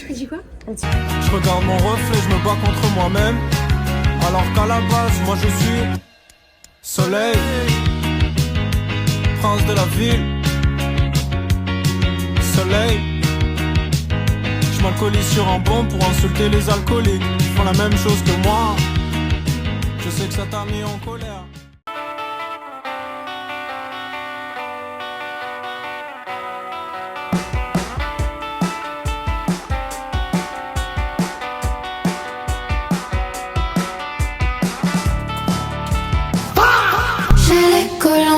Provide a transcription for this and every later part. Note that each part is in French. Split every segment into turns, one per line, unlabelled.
lui dis quoi?
Je regarde mon reflet, je me bats contre moi-même. Alors qu'à la base, moi je suis soleil, prince de la ville. Soleil. Je m'alcoolise sur un bon pour insulter les alcooliques. Ils font la même chose que moi. Je sais que ça t'a mis en colère.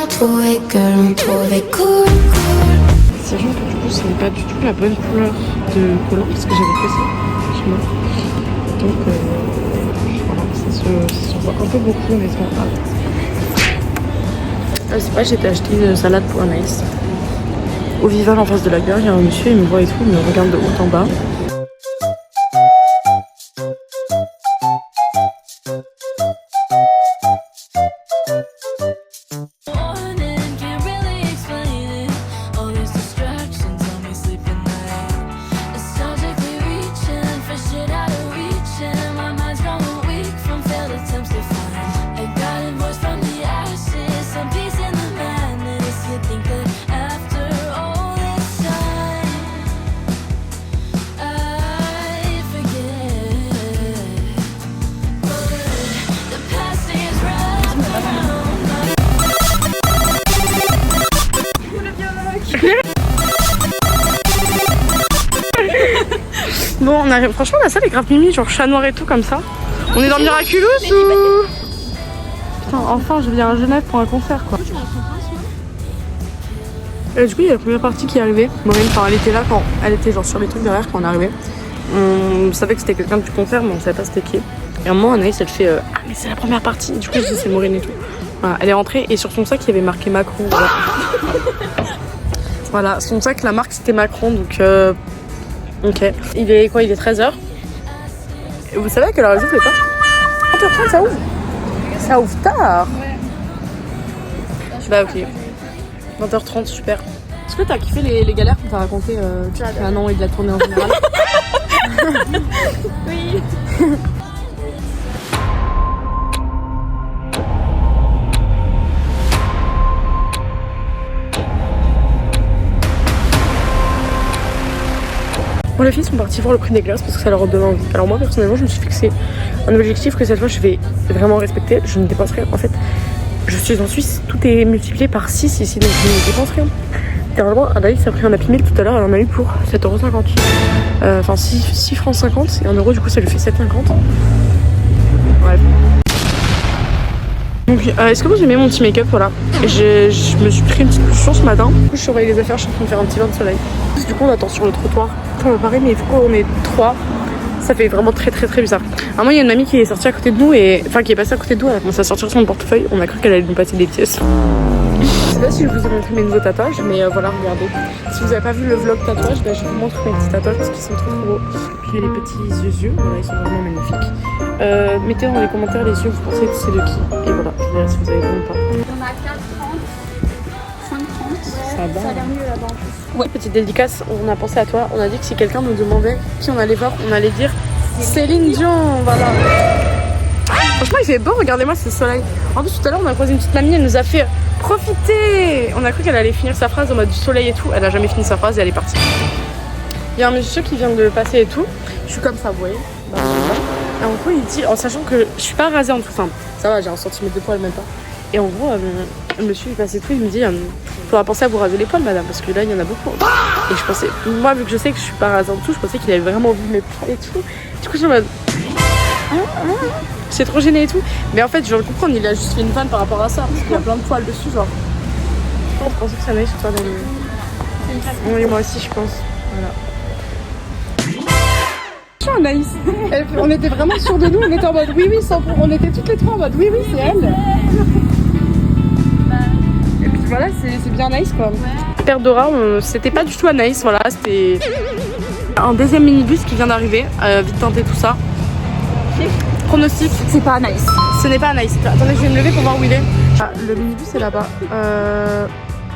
Trouvé que l'on trouvait cool.
Sachant que du coup ce n'est pas du tout la bonne couleur de collant parce que j'avais fait ça chez moi. Donc voilà, ça se voit un peu beaucoup honnêtement. Je sais pas, j'ai été acheter une salade pour Anaïs. Au Vival en face de la gare, il y a un monsieur, il me voit et tout, il me regarde de haut en bas. Bon, on arrive. Franchement, la salle est grave mimi, genre chat noir et tout comme ça. On est dans Miraculous ou... Putain, enfin, je viens à Genève pour un concert quoi. Et du coup, il y a la première partie qui est arrivée. Maureen, enfin, elle était là quand elle était genre sur les trucs derrière quand on est arrivé. On savait que c'était quelqu'un du concert, mais on savait pas c'était qui. Et à un moment, Anaïs, elle fait ah, mais c'est la première partie. Du coup, je dis c'est Maureen et tout. Voilà, elle est rentrée et sur son sac, il y avait marqué Macron. Voilà, voilà, son sac, la marque c'était Macron, donc ok. Il est quoi? Il est 13h. Et vous savez à quelle heure elle ouvre les portes? 20h30 ça ouvre? Ça ouvre tard. Bah ok. 20h30, super. Est-ce que t'as kiffé les galères qu'on t'a raconté un an et de la tournée en général?
Oui.
Bon, les filles sont parties voir le prix des glaces parce que ça leur donne envie. Alors moi personnellement je me suis fixé un objectif que cette fois je vais vraiment respecter. Je ne dépense rien. En fait je suis en Suisse, tout est multiplié par 6 ici donc je ne dépense rien. Littéralement Anaïs a pris un Happy Meal tout à l'heure, elle en a eu pour 7,50€. Enfin 6 francs 50 et 1 euro du coup ça lui fait 7,50. Bref. Donc est-ce que vous aimez mon petit make-up? Voilà. Je me suis pris une petite bouchon ce matin. Du coup je surveille les affaires, je suis en train de faire un petit bain de soleil. Du coup on attend sur le trottoir. Ça me paraît, mais vu qu'on est 3, ça fait vraiment très bizarre. À un moment il y a une mamie qui est sortie à côté de nous et enfin qui est passée à côté de nous, elle a commencé à sortir son portefeuille, on a cru qu'elle allait nous passer des pièces. Je sais pas si je vous ai montré mes nouveaux tatouages, mais voilà, regardez. Si vous avez pas vu le vlog tatouage, bah, je vous montre mes petits tatouages parce qu'ils sont trop beaux. Puis il y a les petits yeux, voilà, ils sont vraiment magnifiques. Mettez dans les commentaires les yeux, vous pensez que c'est de qui. Et voilà, je verrai si vous avez vu ou pas.
On a 4,30, 5,30.
Ça va.
Ça a l'air mieux là-bas en plus.
Ouais, petite dédicace, on a pensé à toi. On a dit que si quelqu'un nous demandait qui on allait voir, on allait dire Céline Dion, voilà. Franchement, il fait beau, regardez-moi ce soleil. En plus, tout à l'heure, on a croisé une petite mamie, elle nous a fait profiter. On a cru qu'elle allait finir sa phrase en mode du soleil et tout. Elle a jamais fini sa phrase et elle est partie. Il y a un monsieur qui vient de passer et tout. Je suis comme ça, vous voyez. Bah, et en gros, il dit, en sachant que je suis pas rasée en tout, enfin, ça va, j'ai 1 centimètre de poil, même pas. Et en gros, le monsieur il passe et tout, il me dit faudra penser à vous raser les poils madame parce que là il y en a beaucoup. Et je pensais, moi vu que je sais que je suis pas rasée en tout, je pensais qu'il avait vraiment vu mes poils et tout. Du coup je suis en mode c'est trop gêné et tout. Mais en fait je viens de comprendre, il a juste fait une vanne par rapport à ça parce qu'il y a plein de poils dessus genre. Je pensais que ça n'allait sur toi d'aller. Oui moi aussi je pense. Voilà. Anaïs. On était vraiment sûrs de nous, on était en mode oui, on était toutes les trois en mode oui, c'est elle. Et puis voilà, c'est bien Anaïs quoi. Ouais. Père Dora, c'était pas du tout Anaïs, voilà, c'était un deuxième minibus qui vient d'arriver, vite teinté tout ça. Pronostic.
C'est pas Anaïs.
Ce n'est pas Anaïs. Attendez, je vais me lever pour voir où il est. Ah, le minibus est là-bas.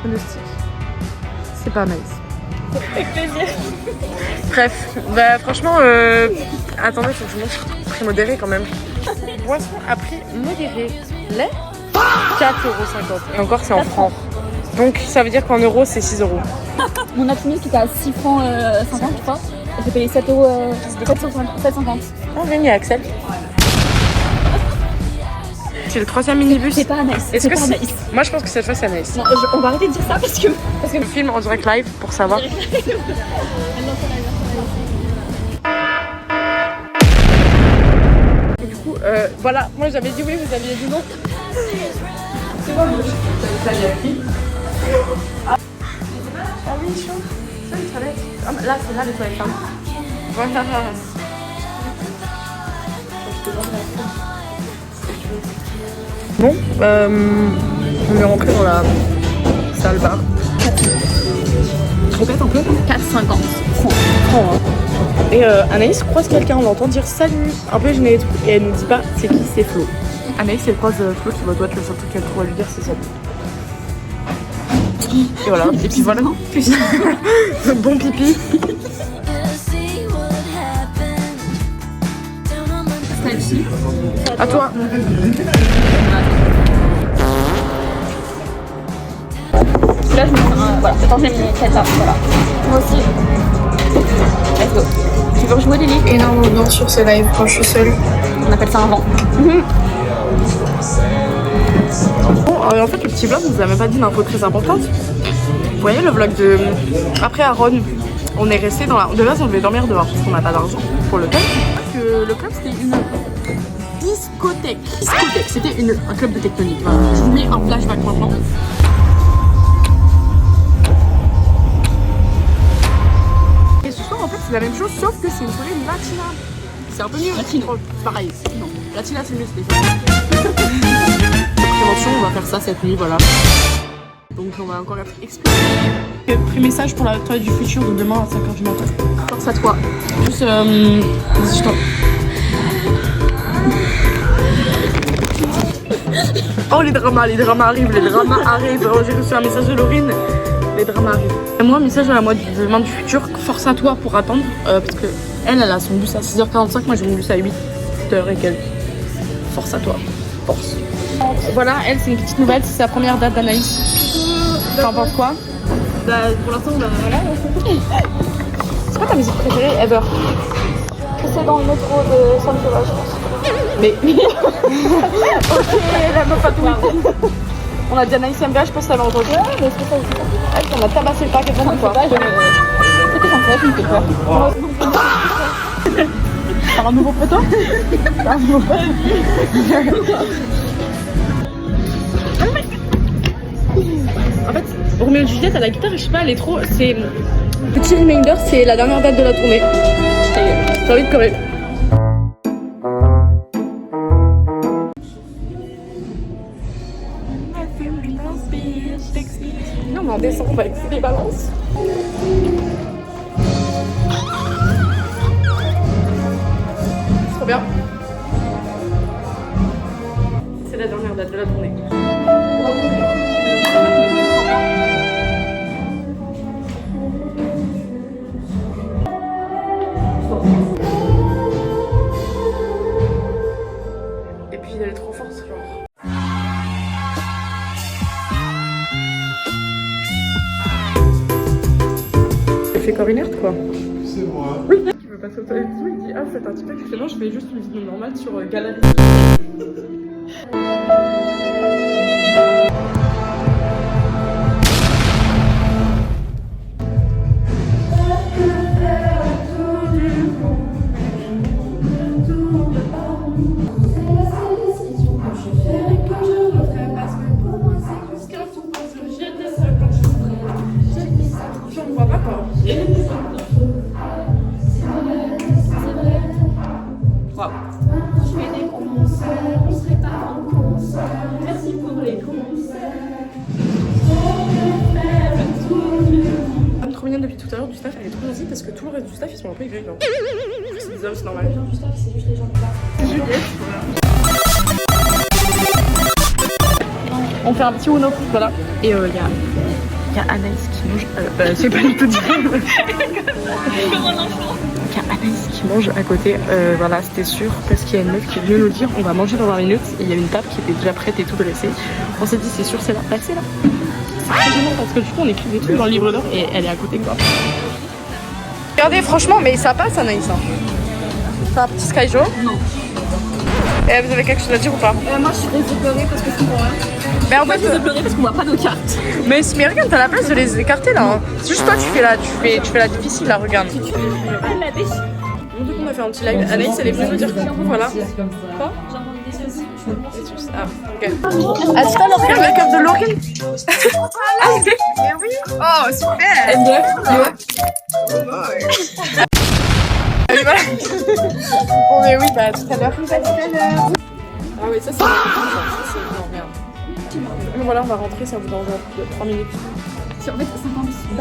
Pronostic. C'est pas Anaïs.
Avec plaisir.
Bref, bah franchement, attendez, faut que je montre prix modéré quand même. Boisson à prix modéré. Lait 4,50 €. Et encore, c'est en francs. Donc ça veut dire qu'en euros, c'est 6 €.
Mon Apple qui était à 6 francs 50, je crois. J'ai payé 7,50 €.
On vient Axel. C'est le 3e minibus.
C'est pas Anaïs.
Est-ce que
pas
c'est...
Anaïs.
Moi je pense que cette fois c'est Anaïs.
Non, on va arrêter de dire ça parce que
Je filme en direct live pour savoir. Du coup, voilà, moi j'avais dit oui, vous aviez dit non. C'est moi, ça y a pris. Ah oui, chaud. C'est les toilettes. Ah, là, c'est là les toilettes. Hein. Voilà. Bon, on est rentré dans la salle bar. Répète un peu.
4,50 francs.
Hein. Et Anaïs croise quelqu'un, on l'entend dire salut, un peu gênée et tout, et elle nous dit pas c'est qui, c'est Flo. Anaïs elle croise Flo qui doit être le seul truc qu'elle trouve à lui dire c'est salut. Et voilà, et puis voilà. Bon pipi. À toi.
Là, je me sens voilà. Attends, j'ai mis celle-là. Voilà. Moi aussi. Let's go. Tu veux rejouer Lily?
Énormément sur ce live quand je suis seule.
On appelle ça un vent.
Bon, en fait, le petit vlog nous a même pas dit une info très importante. Vous voyez le vlog de. Après à Rhône, on est resté dans la. De base, on devait dormir dehors parce qu'on n'a pas d'argent pour le club. Que le club c'était une discothèque. C'était un club de tectonique. Voilà. Je vous mets un flashback maintenant. Et ce soir, en fait, c'est la même chose sauf que c'est une soirée latina. C'est un peu mieux.
Latino.
C'est pareil. Non, latina c'est mieux, c'est prévention, on va faire ça cette nuit, voilà. Donc on va encore expliquer. Pré-message pour la toile du futur de demain à 5h du matin. Force à toi. Juste, vas-y, je t'en... Oh les dramas arrivent. Oh, j'ai reçu un message de Laurine. Les dramas arrivent. Et moi, un message à la moi demain du futur. Force à toi pour attendre. Parce que elle a son bus à 6h45. Moi j'ai mon bus à 8h et quelques. Force à toi. Force. Voilà, elle c'est une petite nouvelle. C'est sa première date d'Anaïs. T'en penses quoi?
Bah, pour l'instant, bah voilà.
C'est quoi ta musique préférée ever?
C'est dans le métro de Saint-Nicolas, je pense.
Mais ok, la meuf a tout week-end. On a dit Anaïs MBA, je pense que ça va entendu.
Ouais, mais est-ce que ça aussi?
Elle, on a tabassé le paquet de
Ça me
fois.
fait pas, c'était sympa, je me fais peur.
T'as un nouveau poteau? T'as un nouveau poteau? En fait, Roméo et Juliette à la guitare, je sais pas, elle est trop. C'est. Petit reminder, c'est la dernière date de la tournée. J'ai envie de correr. Non, mais en décembre, on va écouter les balances. C'est trop bien. C'est la dernière date de la tournée. Et puis elle est trop forte, genre. Elle fait comme une herbe, quoi.
C'est moi.
Oui. Qui veut passer au toilette et tout, il dit ah faites un TikTok, je fais non je fais juste une vidéo normale sur Galerie. On voit pas quoi. Wow. Trop mignonne depuis tout à l'heure du staff, elle est trop gentille parce que tout le reste du staff ils sont un peu aigris. C'est des hommes, c'est normal. C'est Juliette, voilà. On fait un petit Uno, voilà. Et il y a Il y a Anaïs qui mange. C'est pas du tout dit. Il y a Anaïs qui mange à côté. Voilà, c'était sûr parce qu'il y a une meuf qui est venue nous dire on va manger dans 20 minutes. Et il y a une table qui était déjà prête et tout dressée. On s'est dit c'est sûr, c'est là. Bah, c'est là. C'est très gênant parce que du coup on écrit des trucs dans le livre d'or et elle est à côté quoi. Regardez, franchement, mais ça passe Anaïs. Hein. C'est un petit Skyjo. Non. Et vous avez quelque chose à dire ou pas?
Moi je suis désespérée parce que je comprends rien.
Mais en fait,
désespérée parce qu'on voit pas nos cartes.
mais regarde, t'as la place de les écarter là. Hein. C'est juste toi, tu fais la difficile là, regarde. On a fait un petit live. Anaïs, elle est venue nous dire coucou, voilà. Quoi? Ah, ok. Ah, c'est pas Lauriane, le make-up de Lauriane? Ah, mais oui! Oh, super! Voilà. Bon, mais oui, bah tout à l'heure. Ah, oui, ça c'est. Non, merde. Mais voilà, on va rentrer, ça vous dans 3 minutes.
En fait, 50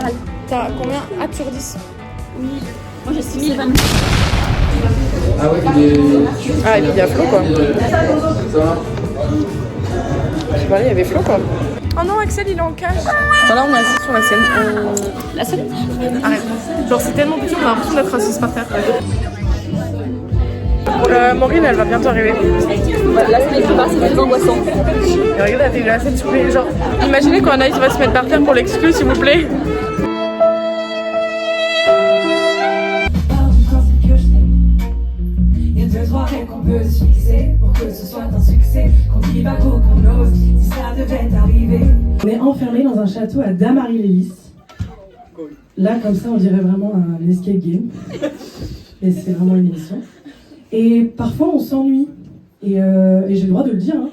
balles.
T'as combien? Ah, sur 10?
Oui. Moi j'ai 6 000.
Ah ouais,
Ah, il y a Flo quoi. Voilà, il y avait Flo quoi. Oh non, Axel il est en cage. Voilà, on est assis sur la scène.
La scène.
Arrête. Genre, c'est tellement petit, on a l'impression d'être assis par terre. Maureen, elle va bientôt arriver.
La scène est plus basse, c'est plus angoissant.
Et regardez, t'as vu la scène, s'il vous plaît. Genre, imaginez quand Anaïs va se mettre par terre pour l'exclure, s'il vous plaît.
Qu'on peut se fixer pour que ce soit un succès. Qu'on dit pas qu'on ose, si ça devait arriver. On est enfermé dans un château à Damary-Lélis. Là, comme ça, on dirait vraiment un escape game. Et c'est vraiment une émission. Et parfois, on s'ennuie. Et j'ai le droit de le dire. Hein.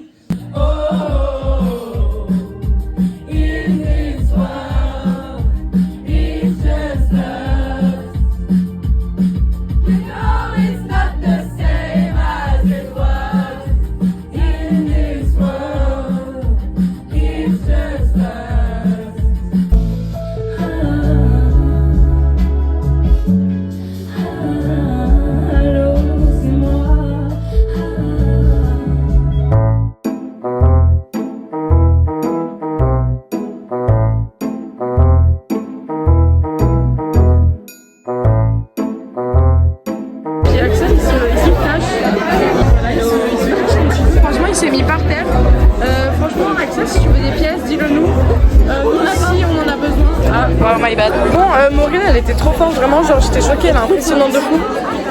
Maureen, elle était trop forte, vraiment, genre j'étais choquée, elle est impressionnante de fou.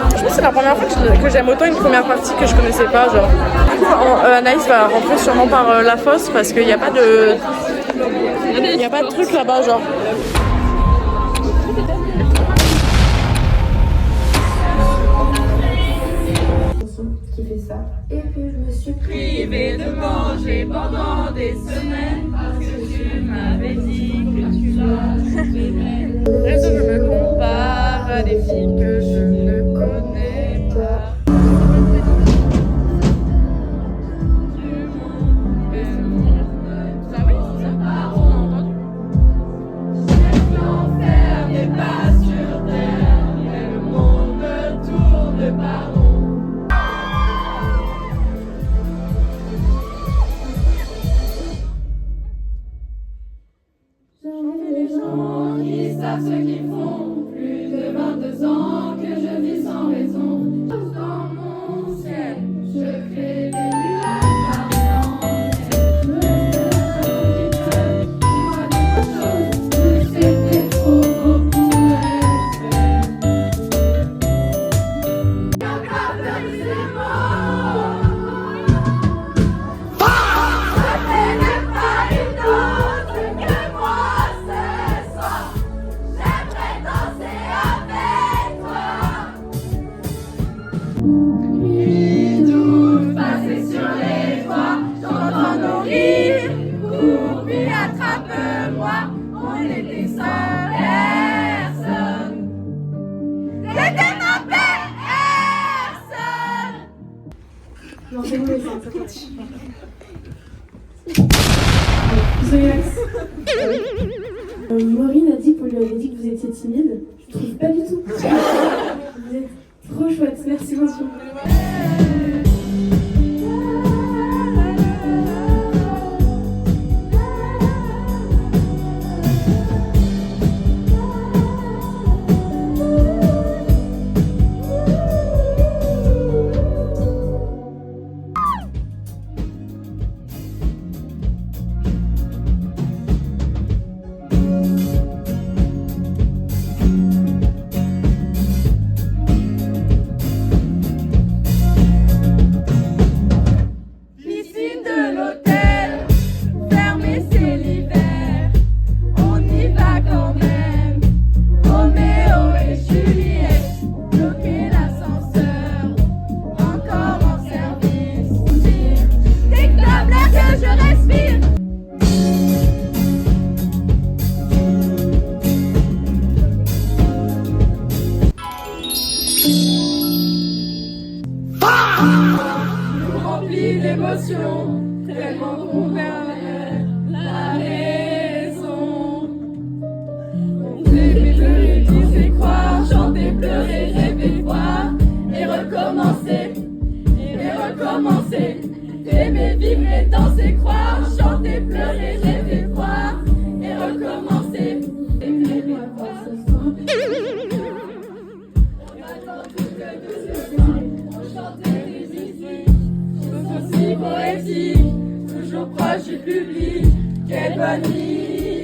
Je pense que c'est la première fois que j'aime autant une première partie que je connaissais pas, genre. Du coup, Anaïs va rentrer sûrement par la fosse parce qu'il n'y a pas de... Il n'y a pas de truc là-bas, genre.
Qui fait ça. Et puis je me suis privée de manger pendant des semaines parce que tu m'avais dit que tu l'as trouvé belle.
Reste, je me compare à des filles que je ne connais pas. Ça oui, c'est ça. On a entendu.
L'enfer n'est pas sur terre, mais le monde tourne par rond. Les gens qui savent ce qu'ils font, plus de 22 ans que je vis sans raison. Dans mon ciel, je crée des nuages parlants. Je me fais dis-moi des choses, mais c'était trop beau pour être vrai. Encore de ces mots. Ce n'est pas une autre que moi ce soir. J'aimerais danser avec toi. Nuit douce passée sur les toits, j'entends nos rires. Cours, puis attrape-moi. On était sans personne. C'était ma personne. Maureen a dit qu'on lui avait dit que vous étiez timide. Je trouve pas du tout. Vous êtes trop chouette, merci beaucoup. nous remplit d'émotions, tellement qu'on perd la raison. Rêver, pleurer, dire, croire, chanter, pleurer, rêver, voir, et recommencer, aimer, vibrer, danser, croire, chanter, pleurer, rêver, voir, et recommencer, aimer, voir ce soir. On attend toutes les 2 secondes, on chante des ici, tous aussi poétiques, toujours proche du public, quelle bonne idée.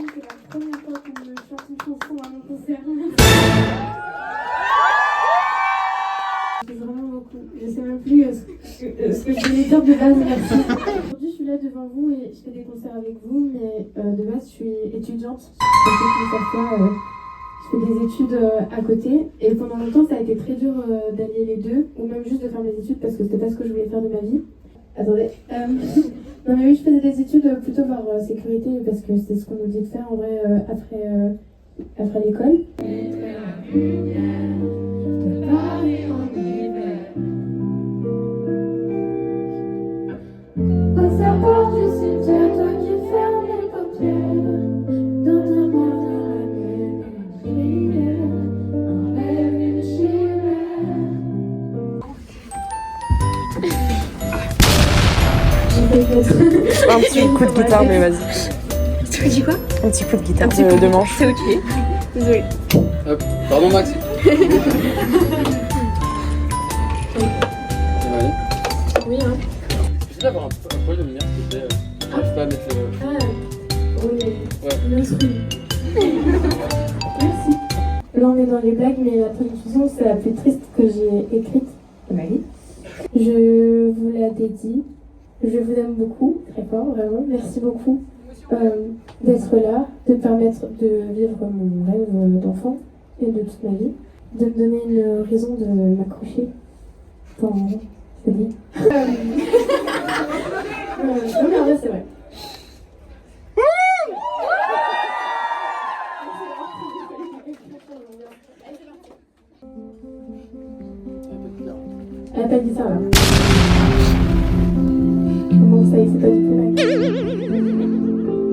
C'est la première fois qu'on me chante une chanson à mon concert. C'est vraiment beaucoup. Je sais même plus ce que je voulais dire de base, merci. Aujourd'hui, je suis là devant vous et je fais des concerts avec vous, mais de base, je suis étudiante. Je fais des études à côté et pendant longtemps, ça a été très dur d'allier les deux, ou même juste de faire mes études parce que c'était pas ce que je voulais faire de ma vie. Attendez. Non mais oui, je faisais des études plutôt par sécurité parce que c'est ce qu'on nous dit de faire en vrai après l'école.
Passe la porte du cimetière, toi qui fermes les paupières. Dans ta mort, dans la mienne, une prière, un rêve, une chimère.
Un petit coup de guitare, mais vas-y.
Tu me dis quoi?
Un petit coup de guitare de manche.
C'est ok.
Désolée.
Hop, pardon Max. Ça va aller?
Oui, hein.
Je vais avoir un poil de lumière s'il te plaît. J'arrive pas à mettre le...
Oui,
Ouais.
merci. Là, on est dans les blagues, mais la première chanson, c'est la plus triste que j'ai écrite de ma vie. Je vous la dédie. Je vous aime beaucoup, très fort, vraiment. Merci beaucoup d'être là, de me permettre de vivre mon rêve d'enfant et de toute ma vie, de me donner une raison de m'accrocher dans cette vie. Non, mais en vrai, c'est vrai. Elle a pas dit ça là. Bon, ça y est, c'est pas du tout là.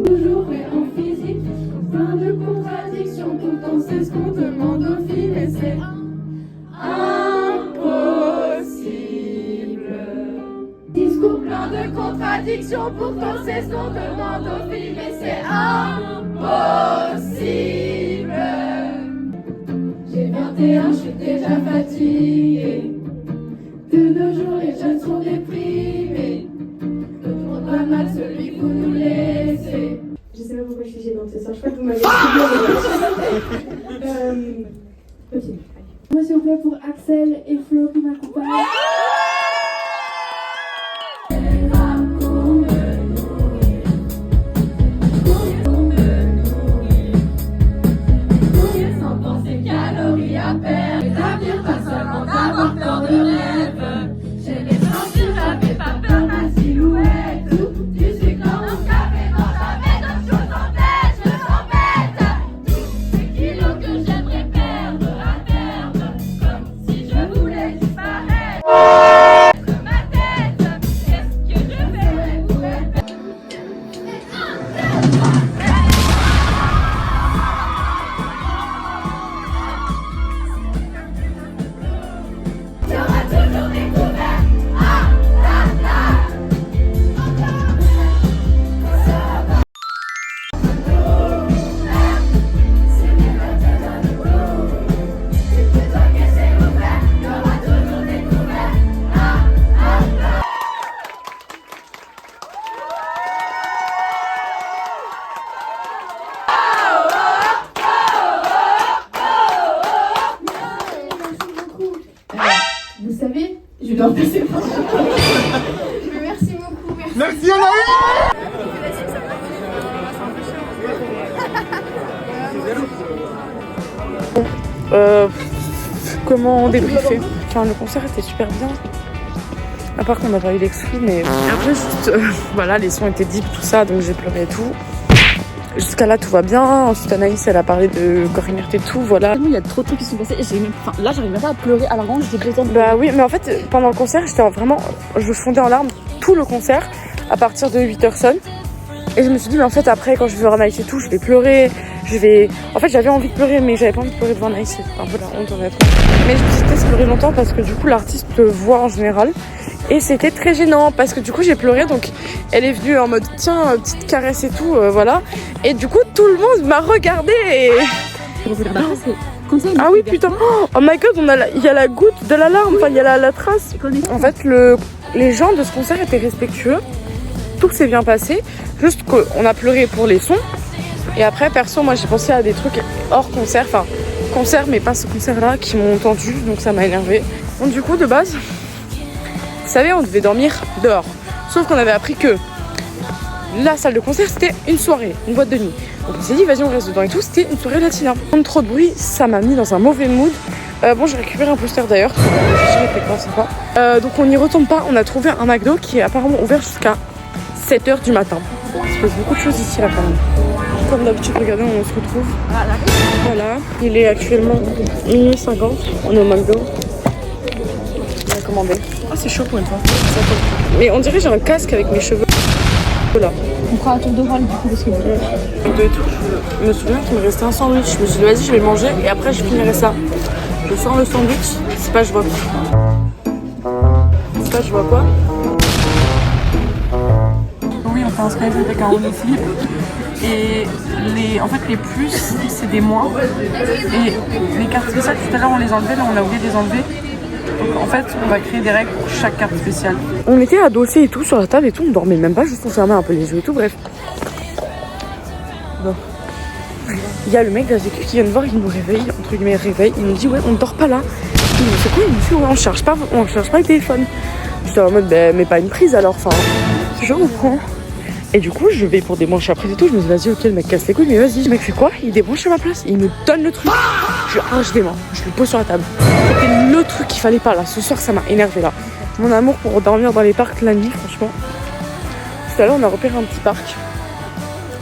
Toujours et en physique, plein de contradictions, pourtant c'est ce qu'on demande aux filles, mais c'est impossible. Discours plein de contradictions, pourtant c'est ce qu'on demande aux filles, mais c'est impossible. J'ai 21, je suis déjà fatiguée. De nos jours, les jeunes sont déprimés. Ne tourne pas mal celui que vous nous laissez.
Je sais pas pourquoi je suis gênante ce soir, je crois que vous m'avez dit. Ok. Moi, s'il vous plaît, pour Axel et Flo qui m'accompagnent.
Sans penser calories à perdre. L'avenir, pas seulement d'avoir peur de rêve. J'ai les censures, j'avais pas peur, ma silhouette. Du sucre dans mon café, non, j'avais d'autres choses en tête. Je s'embête. Tous ces kilos que j'aimerais perdre à terme. Comme si je voulais disparaître. Ma tête, qu'est-ce que je ferais pour être? Il y aura toujours des couverts. Ah, là, là. C'est mes potes à nouveau. C'est que toi que c'est ouvert. Il y aura toujours des couverts. Ah, ah, là.
Vous savez, je dois passer par là. Mais merci beaucoup.
Merci, on a eu.
Comment débriefer? Enfin, le concert était super bien. À part qu'on n'a pas eu l'exclu, mais après, juste, voilà, les sons étaient deep, tout ça, donc j'ai pleuré et tout. Jusqu'à là, tout va bien. Ensuite, Anaïs, elle a parlé de Corinne et tout, voilà.
Il y a trop de trucs qui sont passés et là, j'arrive même pas à pleurer. Alors vraiment, j'étais présente.
Bah oui, mais en fait, pendant le concert, j'étais vraiment... Je fondais en larmes tout le concert à partir de 8h sonne. Et je me suis dit, mais en fait, après, quand je vais voir Anaïs et tout, je vais pleurer. En fait, j'avais envie de pleurer, mais j'avais pas envie de pleurer devant Anaïs. C'était un peu la honte, honnêtement. Mais je me suis dit, pleurer longtemps parce que du coup, l'artiste le voit en général. Et c'était très gênant parce que du coup, j'ai pleuré. Donc, elle est venue en mode, tiens, petite caresse et tout, voilà. Et du coup, tout le monde m'a regardé et...
Comme ça,
Ah oui, putain. Oh my god, il y a la goutte de la larme. Enfin, il y a la trace. En fait, les gens de ce concert étaient respectueux. Tout s'est bien passé. Juste qu'on a pleuré pour les sons. Et après, perso, moi, j'ai pensé à des trucs hors concert. Enfin, concert, mais pas ce concert-là, qui m'ont tendu. Donc, ça m'a énervé. Donc, du coup, de base, vous savez, on devait dormir dehors. Sauf qu'on avait appris que la salle de concert, c'était une soirée, une boîte de nuit. Donc, on s'est dit, vas-y, on reste dedans et tout. C'était une soirée latina. Trop de bruit, ça m'a mis dans un mauvais mood. Bon, j'ai récupéré un poster d'ailleurs. Donc, on n'y retourne pas. On a trouvé un McDo qui est apparemment ouvert jusqu'à 7h du matin. Il se passe beaucoup de choses ici apparemment. Comme d'habitude, regardez, on se retrouve. Voilà. Il est actuellement 1h50. On est au McDo. On a commandé. Ah, c'est chaud pour une fois. Mais on dirait que j'ai un casque avec mes cheveux. Voilà.
On fera un tour de rôle du coup parce que
Je me souviens qu'il me restait un sandwich. Je me suis dit, vas-y, je vais le manger et après, je finirai ça. Je sors le sandwich. C'est pas, je vois quoi. C'est pas, je vois quoi. Oui, on fait un Skype avec un Onlyflip. Et en fait, les plus, c'est des moins. Et les cartes spéciales, tout à l'heure, on les enlevait, là, on a oublié de les enlever. Donc, en fait, on va créer des règles pour chaque carte spéciale. On était adossés et tout sur la table et tout, on dormait même pas, juste on fermait un peu les yeux et tout, bref. Bon. Il y a le mec de la sécu qui vient de voir, il nous réveille, entre guillemets, il nous dit, ouais, on ne dort pas là. Il nous dit, c'est quoi? Il nous dit, ouais, on cherche pas le téléphone. J'étais en mode, mais pas une prise alors, enfin, je reprends. Et du coup, je vais pour débrancher la prise et tout. Je me dis, vas-y, ok, le mec casse les couilles, mais vas-y. Le mec fait quoi? Il débranche à ma place. Il me donne le truc. Je arrache des mains. Je le pose sur la table. C'était le truc qu'il fallait pas là. Ce soir, ça m'a énervé là. Mon amour pour dormir dans les parcs la nuit, franchement. Tout à l'heure, on a repéré un petit parc.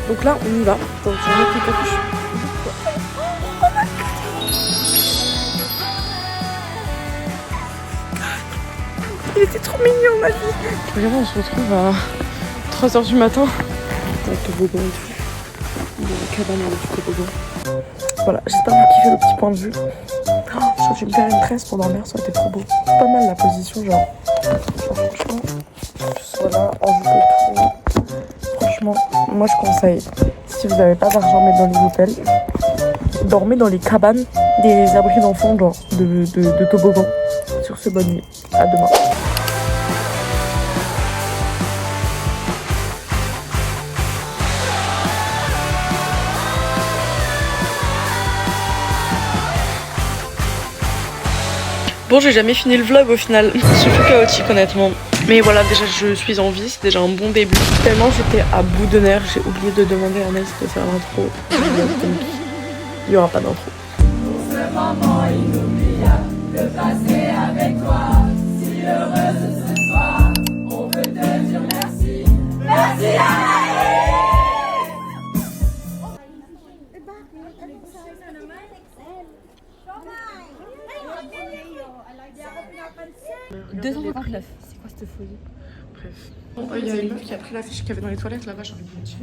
Donc là, on y va. Attends, je vais mettre les capuches. Il était trop mignon, ma vie. Regardez, on se retrouve à 3h du matin dans le toboggan et tout. Dans la cabane avec du toboggan. Voilà, j'espère que vous kiffez le petit point de vue. Oh, je crois que je vais me faire une tresse pour dormir, ça aurait été trop beau. Pas mal la position, genre franchement, voilà, en jupe et tout. Franchement, moi je conseille, si vous n'avez pas d'argent, mettre dans les hôtels, dormez dans les cabanes des abris d'enfants, genre de toboggan. Sur ce, bonne nuit. À demain. Bon, j'ai jamais fini le vlog au final. C'est plus chaotique honnêtement. Mais voilà, déjà je suis en vie, c'est déjà un bon début. Tellement j'étais à bout de nerfs, j'ai oublié de demander à Anaïs de faire l'intro. Il n'y aura pas d'intro.
Ce moment inoubliable de passer avec toi. Si heureuse ce soir, on veut te dire merci. Merci Anaïs.
C'est quoi cette folie?
Bref. Il y a une meuf qui a pris l'affiche qu'il y avait dans les toilettes là-bas, j'ai envie de dire.